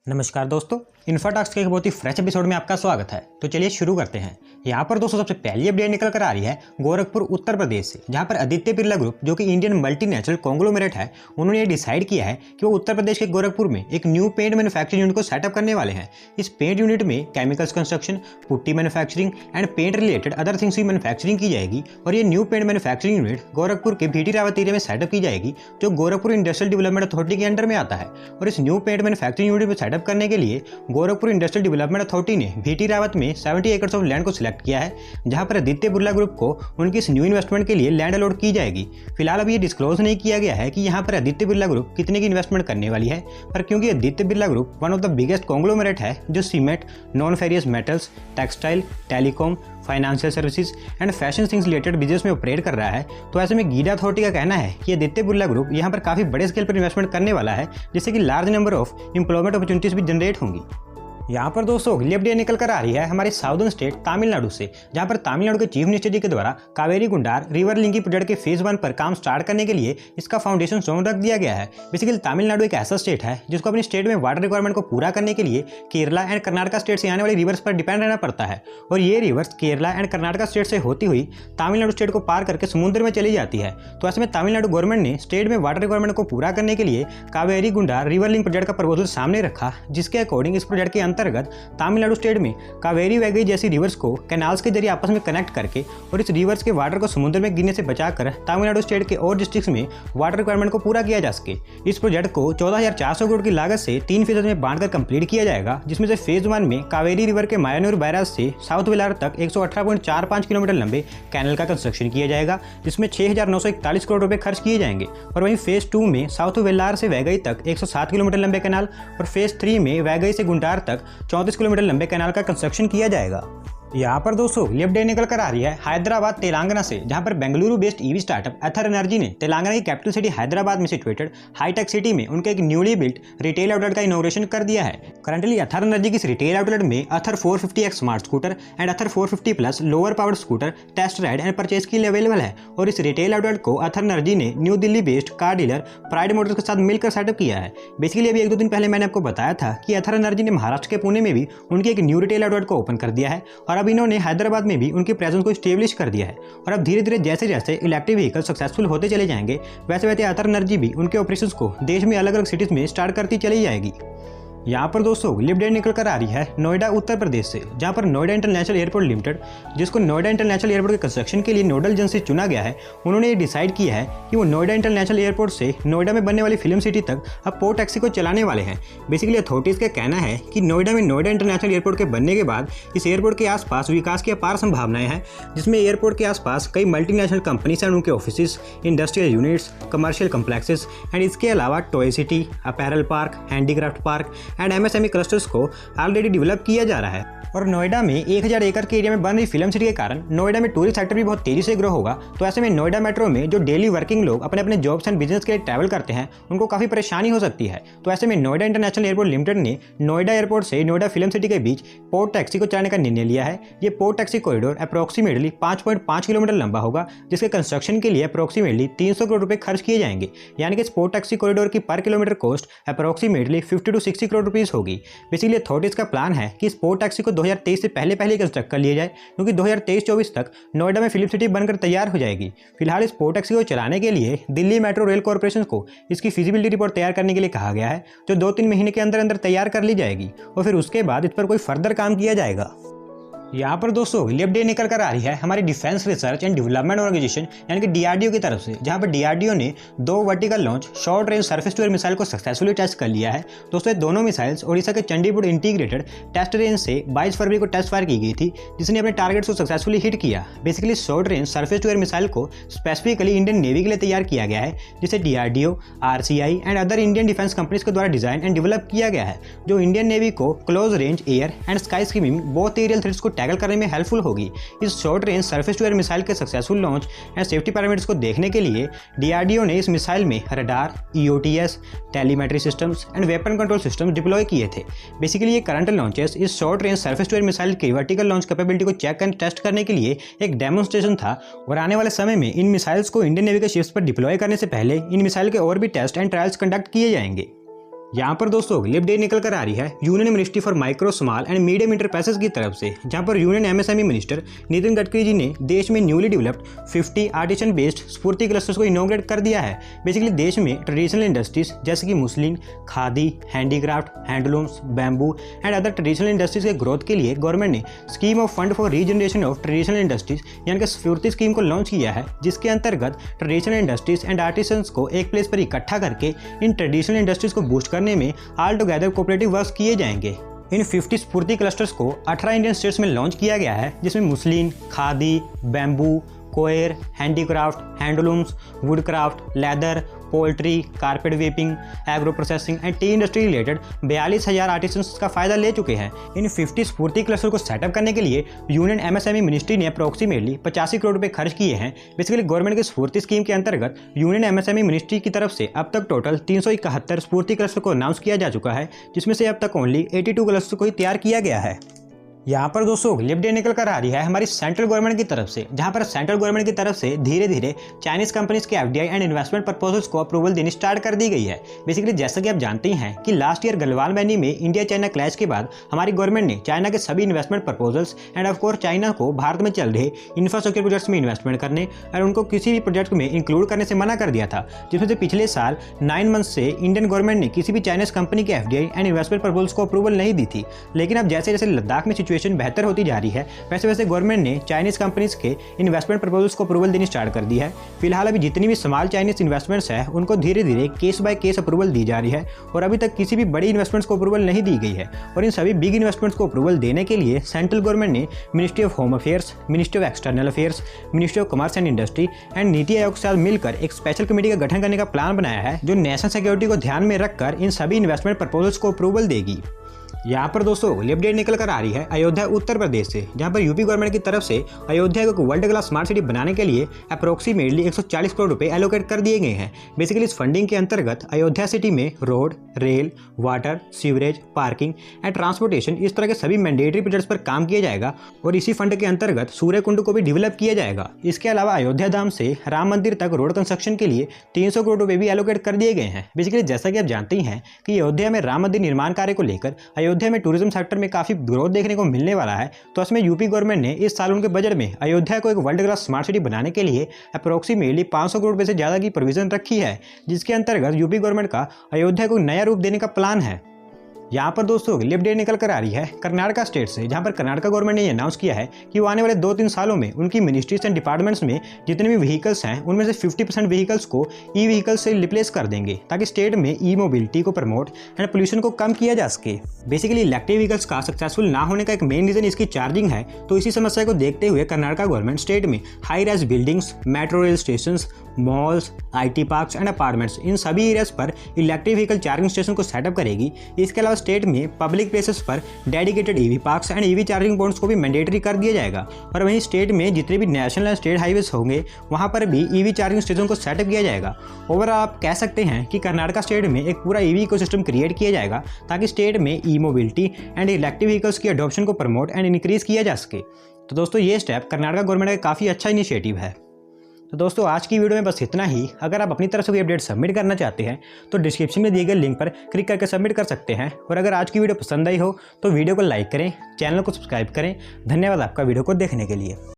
नमस्कार दोस्तों, इन्फोटॉक्स के एक बहुत ही फ्रेश एपिसोड में आपका स्वागत है। तो चलिए शुरू करते हैं। यहाँ पर दोस्तों सबसे पहली अपडेट निकल कर आ रही है गोरखपुर उत्तर प्रदेश से, जहाँ पर आदित्य बिरला ग्रुप जो कि इंडियन मल्टीनेशनल कॉन्ग्लोमेरेट है, उन्होंने ये डिसाइड किया है कि वो उत्तर प्रदेश के गोरखपुर में एक न्यू पेंट मैन्युफैक्चरिंग यूनिट को सेटअप करने वाले हैं। इस पेंट यूनिट में chemicals construction, putty manufacturing and paint related other things की मैन्युफैक्चरिंग की जाएगी और ये new paint manufacturing unit Gorakhpur के भीटी रावत एरिया में सेटअप की जाएगी, जो गोरखपुर इंडस्ट्रियल डेवलपमेंट अथॉरिटी के अंडर में आता है। और इस न्यू पेंट मैन्युफैक्चरिंग यूनिट में सेटअप करने के लिए गोरखपुर इंडस्ट्रियल डेवलपमेंट अथॉरिटी ने भीटी रावत में 70 एकड़ ऑफ लैंड को सिलेक्ट किया है, जहां पर आदित्य बिरला ग्रुप को उनकी इस न्यू इन्वेस्टमेंट के लिए लैंड अलॉट की जाएगी। फिलहाल अभी ये डिस्क्लोज नहीं किया गया है कि यहां पर आदित्य बिरला ग्रुप कितने की इन्वेस्टमेंट करने वाली है, पर क्योंकि Aditya Birla group one of the biggest conglomerate है जो cement, non furious metals, textile, telecom, financial services and fashion things related business में ऑपरेट कर रहा है, तो ऐसे में गीडा अथॉरिटी का कहना है कि आदित्य बिरला ग्रुप यहाँ पर काफी बड़े स्केल पर इन्वेस्टमेंट करने वाला है, जिससे कि large number of employment opportunities भी जनरेट होंगी। यहाँ पर दोस्तों अगली अपडेट निकल कर आ रही है हमारे साउदर्न स्टेट तमिलनाडु से, जहाँ पर तमिलनाडु के चीफ मिनिस्टर जी के द्वारा कावेरी गुंडार रिवर लिंकिंग प्रोजेक्ट के फेज 1 पर काम स्टार्ट करने के लिए इसका फाउंडेशन स्टोन रख दिया गया है। बेसिकली तमिलनाडु एक ऐसा स्टेट है जिसको अपनी स्टेट में वाटर रिक्वायरमेंट को पूरा करने के लिए केरला एंड कर्नाटका स्टेट से आने वाली रिवर्स पर डिपेंड रहना पड़ता है, और ये reverse Kerala and Karnataka state से होती हुई तमिलनाडु स्टेट को पार करके समुद्र में चली जाती है। तो ऐसे में तमिलनाडु गवर्नमेंट ने स्टेट में वाटर रिक्वायरमेंट को पूरा करने के लिए कावेरी गुंडार रिवर लिंक प्रोजेक्ट का प्रपोजल सामने रखा, जिसके अकॉर्डिंग इस प्रोजेक्ट के अंतर्गत तमिलनाडु स्टेट में कावेरी वैगई जैसी रिवर्स को कैनाल्स के जरिए आपस में कनेक्ट करके और इस रिवर्स के वाटर को समुद्र में गिरने से बचाकर तमिलनाडु स्टेट के और डिस्ट्रिक्ट्स में वाटर रिक्वायरमेंट को पूरा किया जा सके। इस प्रोजेक्ट को 14,400 करोड़ की लागत से 3 फेज में बांटकर कंप्लीट किया जाएगा, जिसमें से फेज 1 में कावेरी रिवर के मायनूर बैराज से साउथ वेलार तक 118.45 किलोमीटर लंबे कैनल का कंस्ट्रक्शन किया जाएगा, जिसमें 6,941 करोड़ रुपए खर्च किए जाएंगे। और वहीं फेज 2 में साउथ वेलार से वैगई तक 107 किलोमीटर लंबे कैनाल और फेज 3 में वैगई से गुंटार तक 34 किलोमीटर लंबे कैनाल का कंस्ट्रक्शन किया जाएगा। यहाँ पर दोस्तों अगली अपडेट निकल कर आ रही है हैदराबाद तेलंगाना से, जहाँ पर बेंगलुरु बेस्ड ईवी स्टार्टअप एथर एनर्जी ने तेलंगाना की कैपिटल सिटी हैदराबाद में सिचुएटेड हाईटेक सिटी में उनके एक न्यूली बिल्ट रिटेल आउटलेट का इनॉग्रेशन कर दिया है। करंटली एथर एनर्जी की इस रिटेल आउटलेट में Ather 450X smart scooter and Ather 450 plus lower powered scooter test ride and purchase के लिए अवेलेबल है, और इस रिटेल आउटलेट को एथर एनर्जी ने New Delhi based car dealer Pride Motors के साथ मिलकर सेटअप किया है। बेसिकली अभी 1-2 दिन पहले मैंने आपको बताया था कि एथर एनर्जी ने महाराष्ट्र के पुणे में भी उनकी एक न्यू रिटेल आउटलेट को ओपन कर दिया है, और अब इन्होंने हैदराबाद में भी उनकी प्रेजेंस को स्टेब्लिश कर दिया है। और अब धीरे धीरे जैसे जैसे इलेक्ट्रिक व्हीकल सक्सेसफुल होते चले जाएंगे, वैसे वैसे एथर एनर्जी भी उनके ऑपरेशंस को देश में अलग अलग सिटीज में स्टार्ट करती चली जाएगी। यहाँ पर दोस्तों अगली अपडेट निकल कर आ रही है नोएडा उत्तर प्रदेश से, जहाँ पर नोएडा इंटरनेशनल एयरपोर्ट लिमिटेड, जिसको नोएडा इंटरनेशनल एयरपोर्ट के कंस्ट्रक्शन के लिए नोडल एजेंसी चुना गया है, उन्होंने ये डिसाइड किया है कि वो नोएडा इंटरनेशनल एयरपोर्ट से नोएडा में बनने वाली फिल्म सिटी तक अब पोर्ट टैक्सी को चलाने वाले हैं। बेसिकली अथॉरिटीज़ का कहना है कि नोएडा में नोएडा इंटरनेशनल एयरपोर्ट के बनने के बाद इस एयरपोर्ट के आसपास विकास की अपार संभावनाएं हैं, जिसमें एयरपोर्ट के आसपास कई मल्टीनेशनल कंपनीज एंड उनके office, industrial units, commercial complexes and इसके अलावा toy city, apparel park, handicraft park and MSME clusters को ऑलरेडी डेवलप किया जा रहा है। और नोएडा में 1000 एकड़ के एरिया में बन रही फिल्म सिटी के कारण नोएडा में टूरिस्ट सेक्टर भी बहुत तेजी से ग्रो होगा। तो ऐसे में नोएडा मेट्रो में जो डेली वर्किंग लोग अपने अपने जॉब्स एंड बिजनेस के लिए ट्रैवल करते हैं, उनको काफी परेशानी हो सकती है। तो ऐसे में नोएडा इंटरनेशनल एयरपोर्ट लिमिटेड ने नोएडा एयरपोर्ट से नोएडा फिल्म सिटी के बीच पोर्ट टैक्सी को चलाने का निर्णय लिया है। ये port taxi corridor approximately 5.5 kilometre लंबा होगा, जिसके कंस्ट्रक्शन के लिए अप्रोक्सीमेटली 300 करोड़ रुपए खर्च किए जाएंगे। यानी कि इस पोर्ट टैक्सी कॉरिडोर की पर kilometre cost approximately 50 to 60 crore rupees होगी। बेसिकली अथॉरिटीज का प्लान है कि इस पोर्ट टैक्सी को 2023 से पहले कंस्ट्रक्ट कर लिया जाए, क्योंकि 2023-24 तक नोएडा में फिल्म सिटी बनकर तैयार हो जाएगी। फिलहाल इस पोर्ट टैक्सी को चलाने के लिए दिल्ली मेट्रो रेल कॉर्पोरेशन को इसकी फिजिबिलिटी रिपोर्ट तैयार करने के लिए कहा गया है, जो 2-3 महीने के अंदर अंदर तैयार कर ली जाएगी, और फिर उसके बाद इस पर कोई फर्दर काम किया जाएगा। यहाँ पर दोस्तों अगली अपडेट निकल कर आ रही है हमारी defence research and development organisation यानी कि DRDO की तरफ से, जहाँ पर DRDO ने 2 vertical launch short range surface to air missile को सक्सेसफुली टेस्ट कर लिया है। दोस्तों ये दोनों मिसाइल्स ओडिशा के चंडीपुर इंटीग्रेटेड टेस्ट रेंज से 22 फरवरी को टेस्ट फायर की गई थी, जिसने अपने टारगेट्स को सक्सेसफुली हिट किया। Basically short range surface to air missile को स्पेसिफिकली इंडियन नेवी के लिए तैयार किया गया है, जिसे DRDO, RCI and other Indian defence companies के द्वारा डिजाइन एंड डेवलप किया गया है, जो इंडियन नेवी को close range air and sky skimming both aerial threats को टैकल करने में हेल्पफुल होगी। इस short range surface to air missile के successful launch and safety parameters को देखने के लिए DRDO ने इस मिसाइल में radar, EOTS, telemetry systems and weapon control system deploy किए थे। बेसिकली ये करंट लॉन्चेस इस short range surface to air missile की वर्टिकल लॉन्च कैपेबिलिटी को चेक एंड टेस्ट करने के लिए एक डेमोन्स्ट्रेशन था, और आने वाले समय में इन मिसाइल्स को इंडियन नेवी के शिप्स पर डिप्लॉय करने से पहले इन मिसाइल के और भी टेस्ट एंड ट्रायल्स कंडक्ट किए जाएंगे। यहाँ पर दोस्तों अगली अपडेट निकल कर आ रही है union ministry for micro small and medium enterprises की तरफ से, जहाँ पर union MSME minister Nitin Gadkari ji ने देश में newly developed 50 artisan based SFURTI clusters को इनॉग्रेट कर दिया है। बेसिकली देश में ट्रेडिशनल इंडस्ट्रीज जैसे कि muslin, khadi, handicraft, handlooms, bamboo and other traditional industries के ग्रोथ के लिए गवर्नमेंट ने scheme of fund for regeneration of traditional industries यानी कि स्फूर्ति स्कीम को लॉन्च किया है, जिसके अंतर्गत ट्रेडिशनल इंडस्ट्रीज एंड आर्टिसंस को एक प्लेस पर इकट्ठा करके इन ट्रेडिशनल इंडस्ट्रीज को बूस्ट करने में ऑल टुगेदर कोऑपरेटिव वर्क किए जाएंगे। इन 50 स्फूर्ति क्लस्टर्स को 18 इंडियन स्टेट्स में लॉन्च किया गया है, जिसमें muslin, khadi, bamboo, coir, handicraft, handlooms, woodcraft, leather, poultry, carpet weaving, agro processing and tea industry related 42,000 artisans का फायदा ले चुके हैं। इन 50 स्फूर्ति क्लस्टर को सेटअप करने के लिए यूनियन एमएसएमई मिनिस्ट्री ने अप्रोक्सीमेटली 85 करोड़ रुपए खर्च किए हैं। बेसिकली गवर्नमेंट की स्फूर्ति स्कीम के अंतर्गत यूनियन एमएसएमई मिनिस्ट्री की तरफ से अब तक टोटल 371 स्फूर्ति क्लस्टर को अनाउंस किया जा चुका है, जिसमें से अब तक ओनली 82 क्लस्टर को ही तैयार किया गया है। यहाँ पर दोस्तों अगली अपडेट निकल कर आ रही है हमारी सेंट्रल गवर्नमेंट की तरफ से, जहाँ पर सेंट्रल गवर्नमेंट की तरफ से धीरे धीरे चाइनीज कंपनीज के एफडीआई एंड इन्वेस्टमेंट पर्पसेस को अप्रूवल देनी स्टार्ट कर दी गई है। बेसिकली जैसा कि आप जानते हैं कि लास्ट ईयर गलवान वैली में इंडिया चाइना क्लैश के बाद हमारी गवर्नमेंट ने चाइना के सभी investment proposals end of course China को भारत में चल रहे इंफ्रास्ट्रक्चर प्रोजेक्ट्स में इन्वेस्टमेंट करने और उनको किसी भी प्रोजेक्ट में इंक्लूड करने से मना कर दिया था, जिसमें से पिछले साल 9 मंथ से इंडियन गवर्नमेंट ने किसी भी चाइनीज कंपनी के एफडीआई एंड इन्वेस्टमेंट प्रपोजल्स को अप्रूवल नहीं दी थी। लेकिन अब जैसे जैसे लद्दाख में सिचुएशन बेहतर होती जा रही है, वैसे वैसे गवर्नमेंट ने चाइनीज कंपनीज के इन्वेस्टमेंट प्रपोजल्स को अप्रूवल देनी स्टार्ट कर दी है। फिलहाल अभी जितनी भी स्मॉल चाइनीज इन्वेस्टमेंट्स है उनको धीरे धीरे केस बाय केस अप्रूवल दी जा रही है और अभी तक किसी भी बड़ी इन्वेस्टमेंट्स को अप्रूवल नहीं दी गई है। और इन सभी बिग इन्वेस्टमेंट्स को अप्रूवल देने के लिए सेंट्रल गवर्नमेंट ने ministry of home affairs, ministry of external affairs, ministry of commerce and industry and NITI Aayog के साथ मिलकर एक स्पेशल कमेटी का गठन करने का प्लान बनाया है, जो नेशनल सिक्योरिटी को ध्यान में रखकर इन सभी इन्वेस्टमेंट प्रपोजल्स को अप्रूवल देगी। यहाँ पर दोस्तों अगली अपडेट निकल कर आ रही है अयोध्या उत्तर प्रदेश से, जहाँ पर यूपी गवर्नमेंट की तरफ से अयोध्या को वर्ल्ड क्लास स्मार्ट सिटी बनाने के लिए अप्रोक्सीमेटली 140 करोड़ रुपए एलोकेट कर दिए गए हैं। बेसिकली इस फंडिंग के अंतर्गत अयोध्या सिटी में road, rail, water, sewerage, parking and transportation इस तरह के सभी मैंडेटरी प्रोजेक्ट्स पर काम किया जाएगा और इसी फंड के अंतर्गत सूर्य कुंड को भी डेवलप किया जाएगा। इसके अलावा अयोध्या धाम से राम मंदिर तक रोड कंस्ट्रक्शन के लिए 300 करोड़ रुपए भी एलोकेट कर दिए गए हैं। बेसिकली जैसा कि आप जानते हैं कि अयोध्या में राम मंदिर निर्माण कार्य को लेकर अयोध्या में टूरिज्म सेक्टर में काफी ग्रोथ देखने को मिलने वाला है, तो इसमें यूपी गवर्नमेंट ने इस साल उनके बजट में अयोध्या को एक वर्ल्ड क्लास स्मार्ट सिटी बनाने के लिए अप्रोक्सीमेटली 500 करोड़ रुपए से ज्यादा की प्रोविजन रखी है, जिसके अंतर्गत यूपी गवर्नमेंट का अयोध्या को नया रूप देने का प्लान है। यहाँ पर दोस्तों अगली अपडेट निकल कर आ रही है कर्नाटका स्टेट से, जहाँ पर कर्नाटका गवर्नमेंट ने ये अनाउंस किया है कि वो आने वाले 2-3 सालों में उनकी मिनिस्ट्रीज एंड डिपार्टमेंट्स में जितने भी व्हीकल्स हैं उनमें से 50% व्हीकल्स को ई व्हीकल्स से रिप्लेस कर देंगे, ताकि स्टेट में ई मोबिलिटी को प्रमोट एंड पोल्यूशन को कम किया जा सके। बेसिकली इलेक्ट्रिक व्हीकल्स का सक्सेसफुल ना होने का एक मेन रीजन इसकी चार्जिंग है, तो इसी समस्या को देखते हुए कर्नाटका गवर्नमेंट स्टेट में high rise buildings, metro rail station, malls, IT parks and apartments in सभी एरियाज पर इलेक्ट्रिक व्हीकल चार्जिंग स्टेशन को सेटअप करेगी। इसके अलावा स्टेट में पब्लिक प्लेसेस पर dedicated EV parks and EV charging points को भी मैंडेटरी कर दिया जाएगा। और वहीं स्टेट में जितने भी नेशनल एंड स्टेट हाईवेज होंगे वहां पर भी EV चार्जिंग स्टेशन को सेटअप किया जाएगा। ओवरऑल आप कह सकते हैं कि कर्नाटका स्टेट में एक पूरा EV इकोसिस्टम क्रिएट किया जाएगा, ताकि स्टेट में ई मोबिलिटी एंड इलेक्ट्रिक व्हीकल्स की अडॉप्शन को प्रमोट एंड इंक्रीज किया जा सके। तो दोस्तों ये स्टेप कर्नाटका गवर्नमेंट का काफ़ी अच्छा इनिशिएटिव है। तो दोस्तों आज की वीडियो में बस इतना ही। अगर आप अपनी तरफ से कोई अपडेट सबमिट करना चाहते हैं तो डिस्क्रिप्शन में दिए गए लिंक पर क्लिक करके सबमिट कर सकते हैं। और अगर आज की वीडियो पसंद आई हो तो वीडियो को लाइक करें, चैनल को सब्सक्राइब करें। धन्यवाद आपका वीडियो को देखने के लिए।